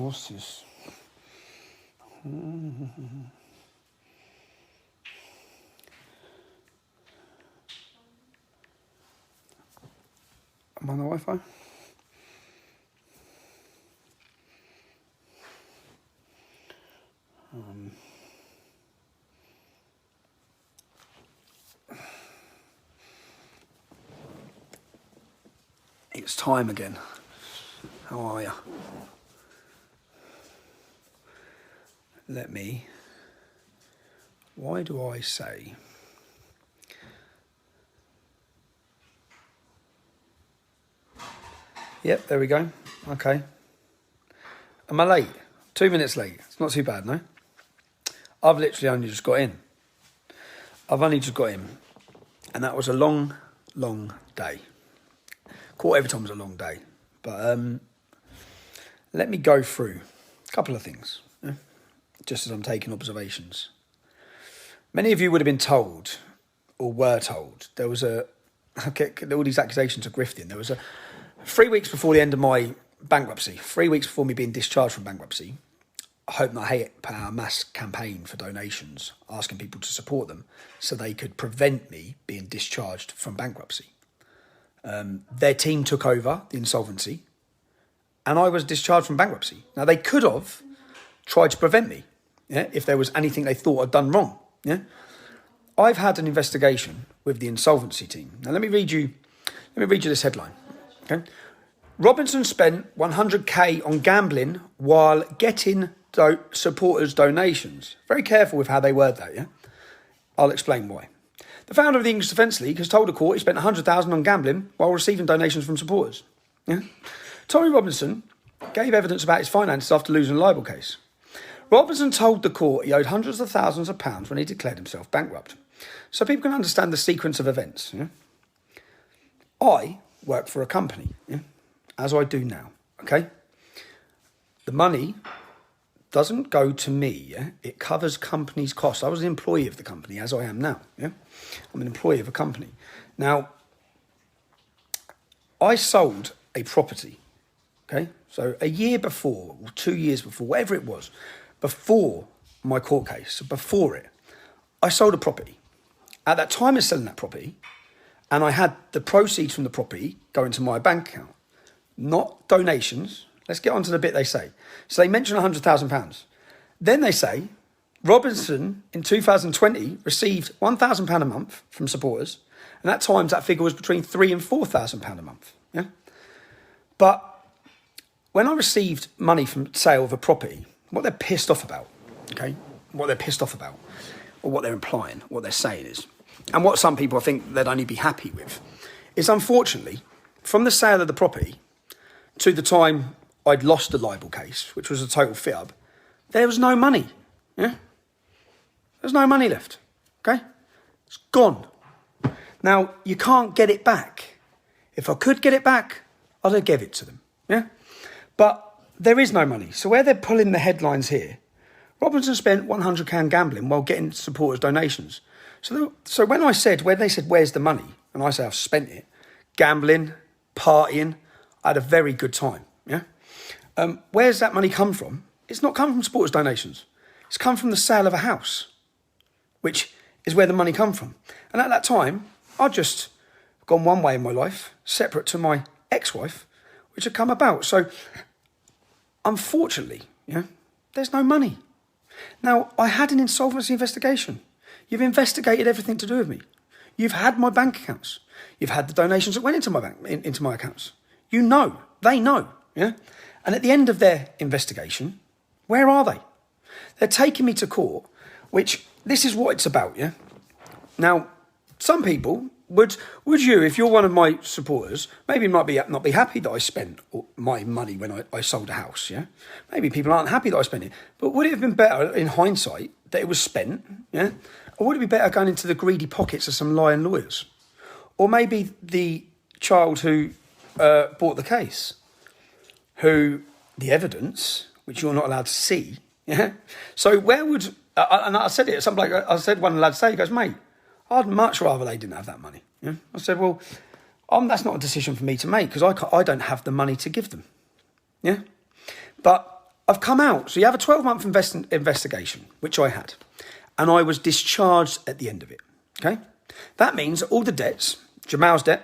what's this? Am I on the Wi-Fi? It's time again. How are you? Why do I say? Yep, there we go. Okay. Am I late? 2 minutes late. It's not too bad, no? I've literally only just got in. And that was a long, long day. Court every time was a long day. But let me go through a couple of things, just as I'm taking observations. Many of you would have been told, or were told, there was all these accusations of grifting. There was 3 weeks before the end of my bankruptcy, 3 weeks before me being discharged from bankruptcy, Hope Not Hate put out a mass campaign for donations, asking people to support them so they could prevent me being discharged from bankruptcy. Their team took over the insolvency and I was discharged from bankruptcy. Now, they could have tried to prevent me, if there was anything they thought I'd done wrong. I've had an investigation with the insolvency team. Now, let me read you this headline. Okay. Robinson spent 100k on gambling while getting supporters' donations. Very careful with how they word that, I'll explain why. The founder of the English Defence League has told the court he spent 100,000 on gambling while receiving donations from supporters. Tommy Robinson gave evidence about his finances after losing a libel case. Robinson told the court he owed hundreds of thousands of pounds when he declared himself bankrupt. So people can understand the sequence of events. I work for a company, as I do now, okay? The money doesn't go to me, It covers company's costs. I was an employee of the company, as I am now, I'm an employee of a company. Now, I sold a property, okay? So a year before, or 2 years before, whatever it was, before my court case, before it, I sold a property. At that time of selling that property, and I had the proceeds from the property go into my bank account, not donations. Let's get on to the bit they say. So they mention £100,000. Then they say, Robinson in 2020 received £1,000 a month from supporters, and at times that figure was between £3,000 and £4,000 a month. But when I received money from sale of a property, what they're pissed off about, or what they're implying, what they're saying is, and what some people I think they'd only be happy with, is unfortunately, from the sale of the property to the time I'd lost the libel case, which was a total fit-up, there was no money, There's no money left, okay? It's gone. Now, you can't get it back. If I could get it back, I'd have give it to them, But there is no money. So where they're pulling the headlines here, Robinson spent 100k gambling while getting supporters' donations. So when they said, where's the money? And I say, I've spent it. Gambling, partying, I had a very good time, where's that money come from? It's not come from supporters' donations. It's come from the sale of a house, which is where the money come from. And at that time, I'd just gone one way in my life, separate to my ex-wife, which had come about. So, unfortunately, there's no money. Now, I had an insolvency investigation. You've investigated everything to do with me. You've had my bank accounts. You've had the donations that went into my accounts. You know, they know, And at the end of their investigation, where are they? They're taking me to court, which this is what it's about, Now, some people would you, if you're one of my supporters, maybe not be happy that I spent my money when I sold a house, Maybe people aren't happy that I spent it. But would it have been better in hindsight that it was spent, Or would it be better going into the greedy pockets of some lying lawyers? Or maybe the child who bought the case, who the evidence, which you're not allowed to see, So where would, and I said it, something like, I said one lad say, he goes, mate, I'd much rather they didn't have that money. I said, well, that's not a decision for me to make because I don't have the money to give them. But I've come out. So you have a 12-month investigation, which I had. And I was discharged at the end of it. Okay? That means all the debts, Jamal's debt,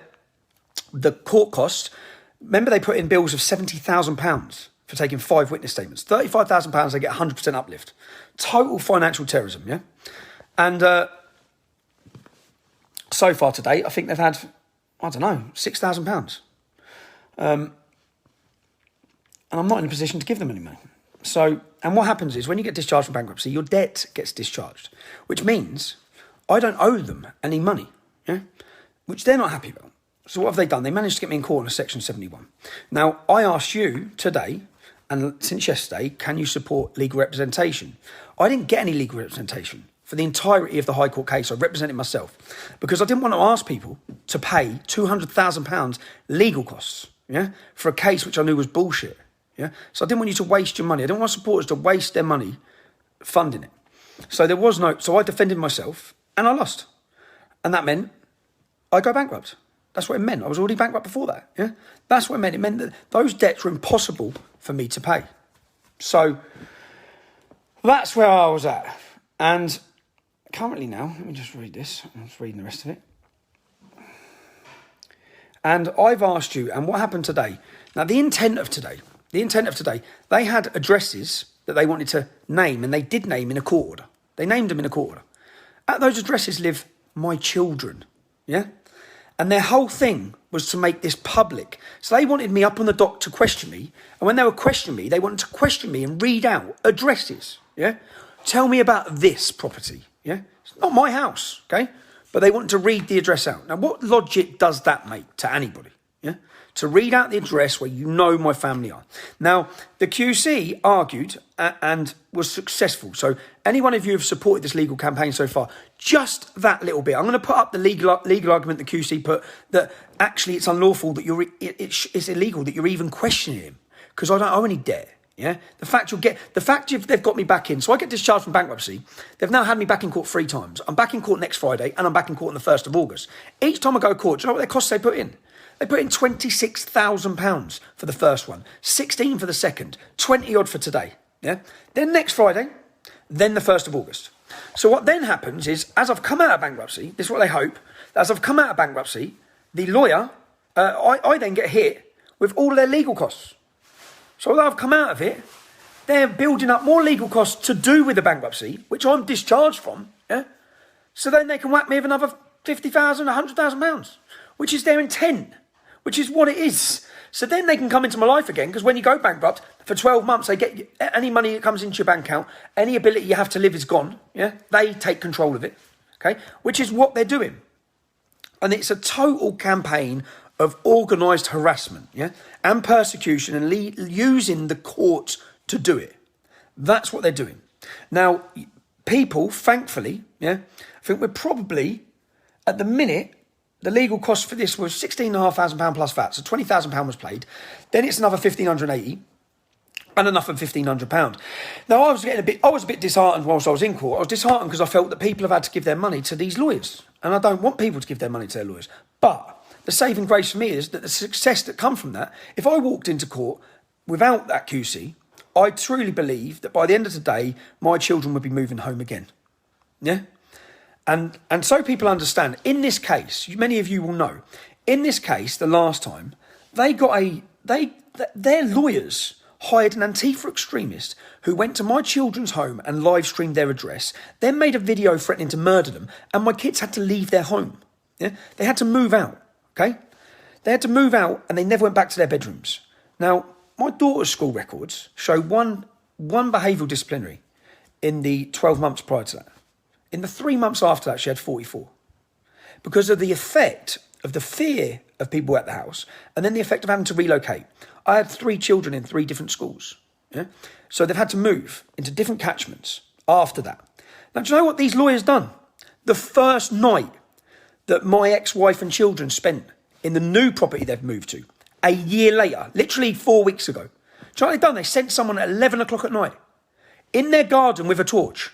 the court costs, remember they put in bills of £70,000 for taking 5 witness statements. £35,000, they get 100% uplift. Total financial terrorism, yeah? And so far today, I think they've had, I don't know, £6,000. And I'm not in a position to give them any money. So, and what happens is when you get discharged from bankruptcy, your debt gets discharged, which means I don't owe them any money, yeah? Which they're not happy about. So what have they done? They managed to get me in court on a Section 71. Now, I asked you today, and since yesterday, can you support legal representation? I didn't get any legal representation. For the entirety of the High Court case, I represented myself because I didn't want to ask people to pay £200,000 legal costs, yeah, for a case which I knew was bullshit, yeah. So I didn't want you to waste your money. I didn't want supporters to waste their money funding it. So there was no. So I defended myself and I lost, and that meant I go bankrupt. That's what it meant. I was already bankrupt before that, yeah. That's what it meant. It meant that those debts were impossible for me to pay. So that's where I was at, and. Currently now, let me just read this. I'm just reading the rest of it. And I've asked you, and what happened today? Now, the intent of today, they had addresses that they wanted to name, and they did name in a court order. They named them in a court order. At those addresses live my children, yeah? And their whole thing was to make this public. So they wanted me up on the dock to question me, and when they were questioning me, they wanted to question me and read out addresses, yeah? Tell me about this property. Yeah, it's not my house, okay? But they want to read the address out. Now, what logic does that make to anybody? Yeah, to read out the address where you know my family are. Now, the QC argued and was successful. So, any one of you who've supported this legal campaign so far, just that little bit. I'm going to put up the legal argument the QC put that actually it's unlawful that it's illegal that you're even questioning him because I don't owe any debt. Yeah, they've got me back in. So I get discharged from bankruptcy. They've now had me back in court 3 times. I'm back in court next Friday and I'm back in court on the 1st of August. Each time I go to court, do you know what their costs they put in? They put in £26,000 for the first one, 16 for the second, 20 odd for today. Yeah. Then next Friday, then the 1st of August. So what then happens is, as I've come out of bankruptcy, this is what they hope, as I've come out of bankruptcy, the lawyer, I then get hit with all of their legal costs. So although I've come out of it, they're building up more legal costs to do with the bankruptcy, which I'm discharged from, yeah? So then they can whack me with another £50,000, £100,000, which is their intent, which is what it is. So then they can come into my life again, because when you go bankrupt, for 12 months, they get any money that comes into your bank account, any ability you have to live is gone, yeah? They take control of it, okay? Which is what they're doing. And it's a total campaign of organised harassment, yeah, and persecution, and using the courts to do it. That's what they're doing. Now, people, thankfully, yeah, I think we're probably, at the minute, the legal cost for this was £16,500 plus VAT, so £20,000 was paid. Then it's another £1,580, and another £1,500. Now, I was a bit disheartened whilst I was in court. I was disheartened because I felt that people have had to give their money to these lawyers, and I don't want people to give their money to their lawyers. But the saving grace for me is that the success that come from that, if I walked into court without that QC, I truly believe that by the end of the day, my children would be moving home again. Yeah? And so people understand, in this case, many of you will know, in this case, the last time, their lawyers hired an Antifa extremist who went to my children's home and live streamed their address, then made a video threatening to murder them, and my kids had to leave their home. Yeah? They had to move out. Okay, they had to move out and they never went back to their bedrooms. Now, my daughter's school records show one behavioural disciplinary in the 12 months prior to that. In the 3 months after that, she had 44. Because of the effect of the fear of people at the house and then the effect of having to relocate. I had 3 children in 3 different schools. Yeah? So they've had to move into different catchments after that. Now, do you know what these lawyers done? The first night that my ex-wife and children spent in the new property they've moved to, a year later, literally 4 weeks ago. Do you know what they've done? They sent someone at 11 o'clock at night in their garden with a torch.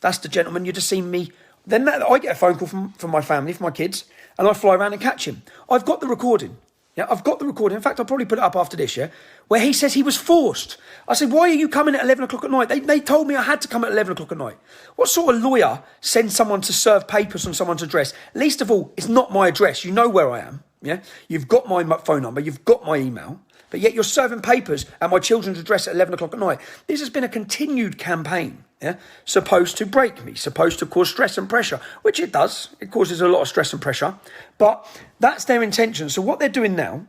That's the gentleman you just seen me. Then I get a phone call from my family, from my kids, and I fly around and catch him. I've got the recording. Yeah, I've got the recording. In fact, I'll probably put it up after this, yeah, where he says he was forced. I said, why are you coming at 11 o'clock at night? They told me I had to come at 11 o'clock at night. What sort of lawyer sends someone to serve papers on someone's address? Least of all, it's not my address. You know where I am, yeah? You've got my phone number. You've got my email. But yet you're serving papers at my children's address at 11 o'clock at night. This has been a continued campaign, yeah, supposed to break me, supposed to cause stress and pressure, which it does. It causes a lot of stress and pressure. But that's their intention. So what they're doing now,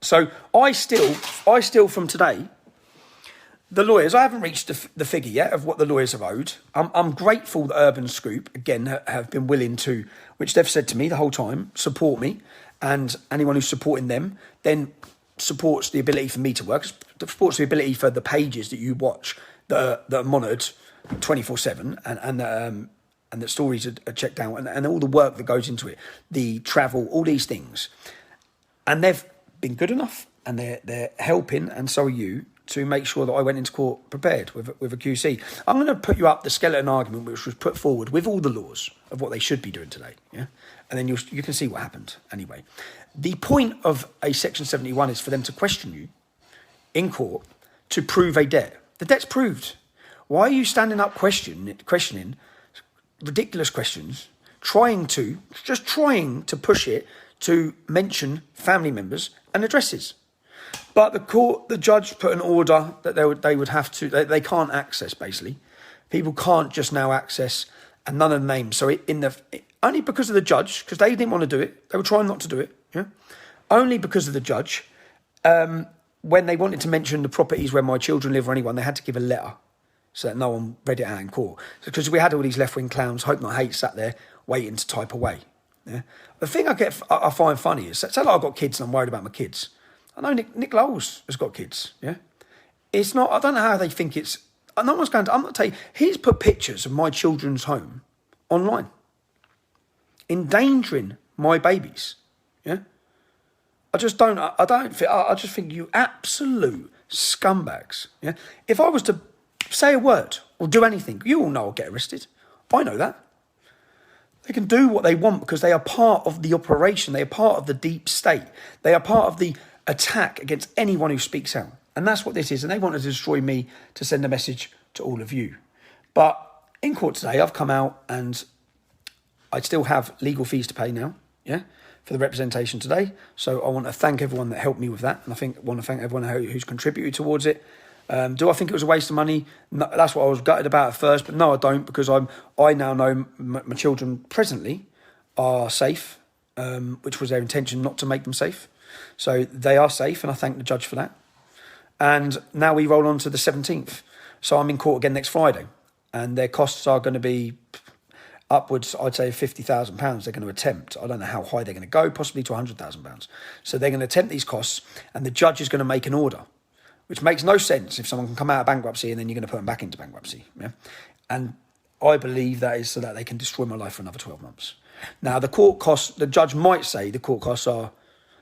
so I still from today, the lawyers, I haven't reached the figure yet of what the lawyers have owed. I'm grateful that Urban Scoop, again, have been willing to, which they've said to me the whole time, support me. And anyone who's supporting them then supports the ability for me to work, supports the ability for the pages that you watch that are monitored 24/7 and the stories are checked out and all the work that goes into it, the travel, all these things. And they've been good enough and they're helping, and so are you, to make sure that I went into court prepared with a QC. I'm going to put you up the skeleton argument which was put forward with all the laws of what they should be doing today, yeah? And then you can see what happened anyway. The point of a Section 71 is for them to question you in court to prove a debt. The debt's proved. Why are you standing up questioning ridiculous questions, trying to push it to mention family members and addresses? But the judge put an order that they would have to, they can't access, basically. People can't just now access and none of the names. So only because of the judge, because they didn't want to do it, they were trying not to do it, yeah? Only because of the judge, when they wanted to mention the properties where my children live or anyone, they had to give a letter so that no one read it out in court. Because we had all these left-wing clowns, Hope Not Hate, sat there waiting to type away. Yeah? The thing I find funny is, say like I've got kids and I'm worried about my kids. I know Nick Lowell's has got kids, yeah? It's not, I don't know how they think it's, no one's going to, I'm not telling you, he's put pictures of my children's home online, endangering my babies, yeah? I just think you absolute scumbags, yeah? If I was to say a word or do anything, you all know I'll get arrested. I know that. They can do what they want because they are part of the operation. They are part of the deep state. They are part of the attack against anyone who speaks out. And that's what this is. And they want to destroy me to send a message to all of you. But in court today, I've come out and I still have legal fees to pay now, yeah, for the representation today. So I want to thank everyone that helped me with that. And I want to thank everyone who's contributed towards it. Do I think it was a waste of money? No, that's what I was gutted about at first. But no, I don't, because I now know my children presently are safe, which was their intention not to make them safe. So they are safe, and I thank the judge for that. And now we roll on to the 17th. So I'm in court again next Friday. And their costs are going to be upwards, I'd say, £50,000 they're going to attempt. I don't know how high they're going to go, possibly to £100,000. So they're going to attempt these costs, and the judge is going to make an order, which makes no sense if someone can come out of bankruptcy and then you're going to put them back into bankruptcy. Yeah? And I believe that is so that they can destroy my life for another 12 months. Now, the court costs, the judge might say the court costs are,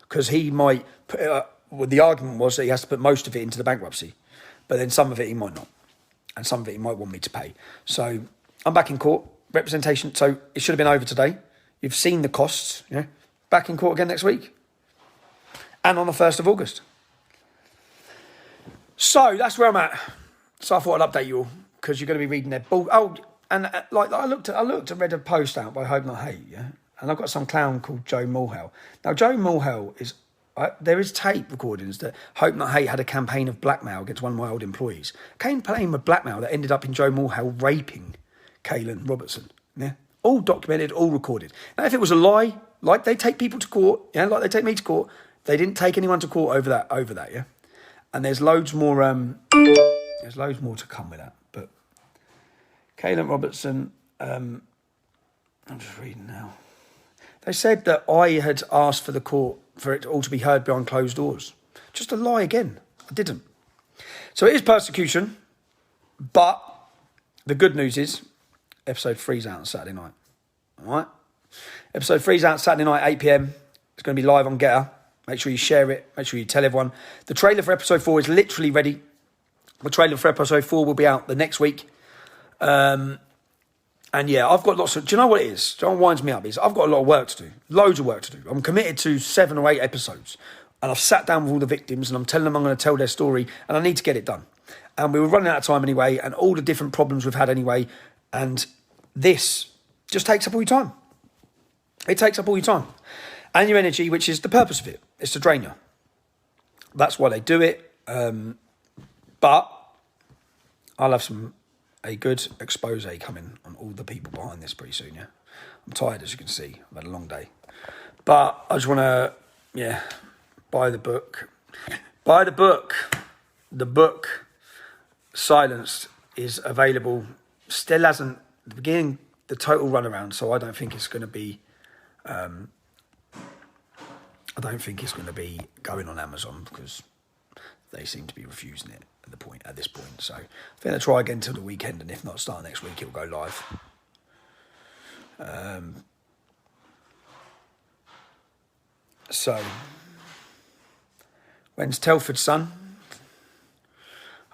because he might, well, the argument was that he has to put most of it into the bankruptcy, but then some of it he might not, and some of it he might want me to pay. So I'm back in court, representation, so it should have been over today. You've seen the costs, you know, back in court again next week, and on the 1st of August. So that's where I'm at. So I thought I'd update you all, because you're going to be reading their bull. Oh, and like I looked and read a post out by Hope Not Hate, yeah, and I've got some clown called Joe Mulhall. Now Joe Mulhall is there is tape recordings that Hope Not Hate had a campaign of blackmail against one of my old employees. Campaign of blackmail that ended up in Joe Mulhall raping Kaylin Robertson. Yeah, all documented, all recorded. Now if it was a lie, like they take people to court, yeah, like they take me to court, they didn't take anyone to court over that, yeah. And there's loads more. There's loads more to come with that. But Kaylin Robertson, I'm just reading now. They said that I had asked for the court for it all to be heard behind closed doors. Just a lie again. I didn't. So it is persecution, but the good news is episode 3's out on Saturday night. All right. Episode 3's out Saturday night, 8 p.m. It's going to be live on Getter. Make sure you share it. Make sure you tell everyone. The trailer for episode 4 is literally ready. The trailer for episode 4 will be out the next week. And yeah, I've got lots of... Do you know what it is? Do you know what winds me up? Is I've got a lot of work to do. Loads of work to do. I'm committed to 7 or 8 episodes. And I've sat down with all the victims and I'm telling them I'm going to tell their story and I need to get it done. And we were running out of time anyway, and all the different problems we've had anyway. And this just takes up all your time. It takes up all your time. And your energy, which is the purpose of it. It's to drain you. That's why they do it. But I'll have a good expose coming on all the people behind this pretty soon, yeah? I'm tired, as you can see. I've had a long day. But I just want to, buy the book. Buy the book. The book, Silenced, is available. Still hasn't, at the beginning, the total runaround, so I don't think it's going to be... I don't think it's going to be going on Amazon because they seem to be refusing it at this point. So I think I'll try again till the weekend, and if not, start next week, it'll go live. So when's Telford's son?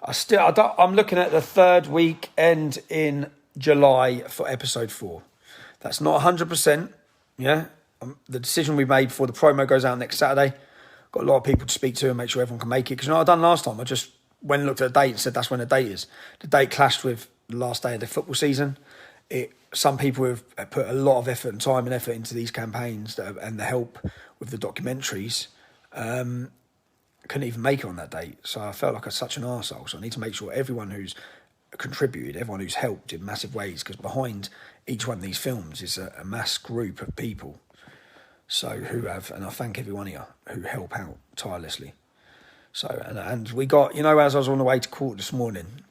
I'm looking at the 3rd weekend in July for episode 4. That's not 100%. Yeah. The decision we made before the promo goes out next Saturday. Got a lot of people to speak to and make sure everyone can make it. Because you know what I've done last time? I just went and looked at the date and said that's when the date is. The date clashed with the last day of the football season. Some people have put a lot of effort and time and effort into these campaigns and the help with the documentaries. Couldn't even make it on that date. So I felt like such an arsehole. So I need to make sure everyone who's contributed, everyone who's helped in massive ways, because behind each one of these films is a mass group of people. So who have, and I thank every one of you who help out tirelessly. So, and we got, as I was on the way to court this morning,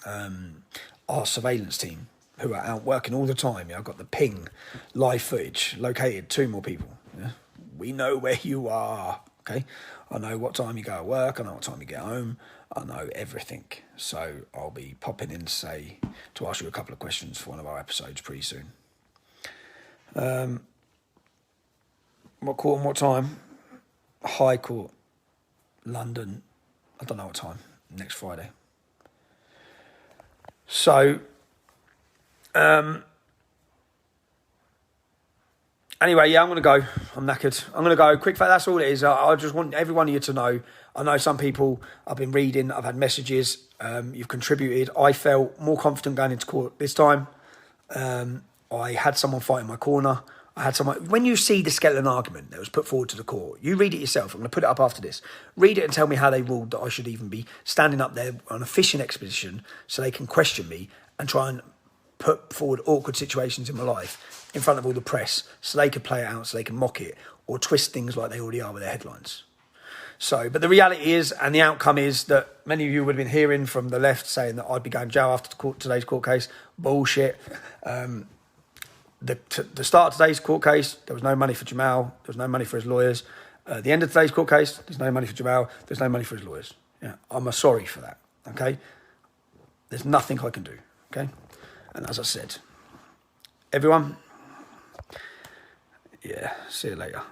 our surveillance team, who are out working all the time. I've got the ping live footage, located 2 more people. Yeah? We know where you are, okay? I know what time you go to work, I know what time you get home, I know everything. So I'll be popping in to ask you a couple of questions for one of our episodes pretty soon. What court and what time? High Court, London. I don't know what time. Next Friday. So, anyway, I'm going to go. I'm knackered. I'm going to go. Quick fact, that's all it is. I just want every one of you to know. I know some people, I've been reading, I've had messages, you've contributed. I felt more confident going into court this time. I had someone fight in my corner. When you see the skeleton argument that was put forward to the court, you read it yourself. I'm going to put it up after this. Read it and tell me how they ruled that I should even be standing up there on a fishing expedition so they can question me and try and put forward awkward situations in my life in front of all the press so they could play it out, so they can mock it or twist things like they already are with their headlines. So, but the reality is, and the outcome is, that many of you would have been hearing from the left saying that I'd be going to jail after today's court case. Bullshit. The start of today's court case, there was no money for Jamal. There was no money for his lawyers. The end of today's court case, there's no money for Jamal. There's no money for his lawyers. Yeah, I'm sorry for that. Okay, there's nothing I can do. Okay, and as I said, everyone, see you later.